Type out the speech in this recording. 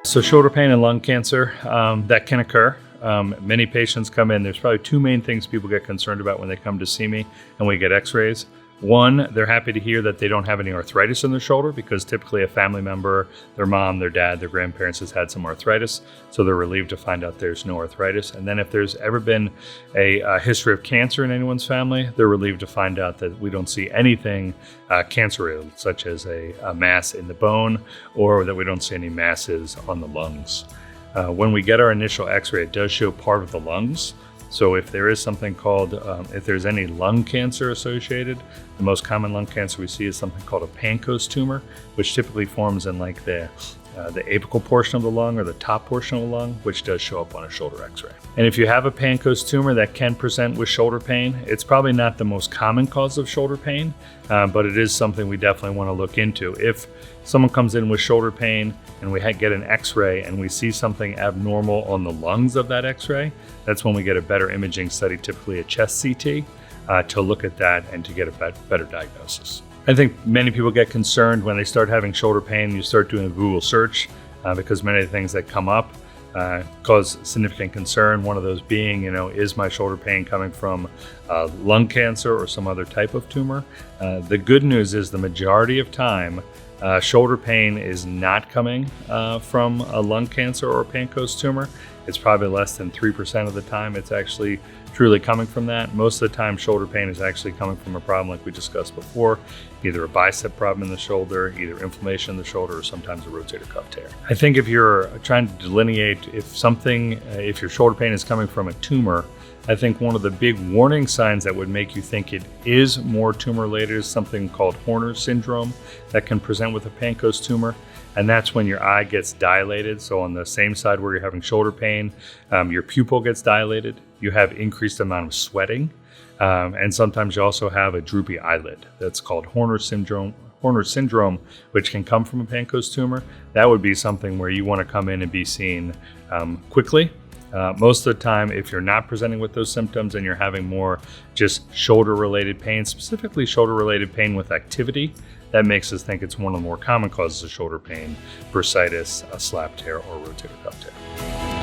So shoulder pain and lung cancer, that can occur. Many patients come in. There's probably two main things people get concerned about when they come to see me and we get x-rays. One, they're happy to hear that they don't have any arthritis in their shoulder, because typically a family member, their mom, their dad, their grandparents has had some arthritis. So they're relieved to find out there's no arthritis. And then if there's ever been a history of cancer in anyone's family, they're relieved to find out that we don't see anything cancer-related, such as a mass in the bone, or that we don't see any masses on the lungs. When we get our initial x-ray, it does show part of the lungs. So if there is something called, if there's any lung cancer associated, the most common lung cancer we see is something called a Pancoast tumor, which typically forms in like the apical portion of the lung or the top portion of the lung, which does show up on a shoulder x-ray. And if you have a Pancoast tumor that can present with shoulder pain, it's probably not the most common cause of shoulder pain, but it is something we definitely want to look into. If someone comes in with shoulder pain and we get an x-ray and we see something abnormal on the lungs of that x-ray, that's when we get a better imaging study, typically a chest CT, to look at that and to get a better diagnosis. I think many people get concerned when they start having shoulder pain. You start doing a Google search because many of the things that come up cause significant concern. One of those being, is my shoulder pain coming from lung cancer or some other type of tumor? The good news is the majority of time, shoulder pain is not coming from a lung cancer or a Pancoast tumor. It's probably less than 3% of the time it's actually truly coming from that. Most of the time, shoulder pain is actually coming from a problem like we discussed before, either a bicep problem in the shoulder, either inflammation in the shoulder, or sometimes a rotator cuff tear. I think if you're trying to delineate if your shoulder pain is coming from a tumor, I think one of the big warning signs that would make you think it is more tumor-related is something called Horner's syndrome that can present with a Pancoast tumor. And that's when your eye gets dilated. So on the same side where you're having shoulder pain, your pupil gets dilated. You have increased amount of sweating. And sometimes you also have a droopy eyelid. That's called Horner's syndrome, which can come from a Pancoast tumor. That would be something where you want to come in and be seen quickly. Most of the time, if you're not presenting with those symptoms and you're having more just shoulder-related pain, specifically shoulder-related pain with activity, that makes us think it's one of the more common causes of shoulder pain, bursitis, a slap tear, or rotator cuff tear.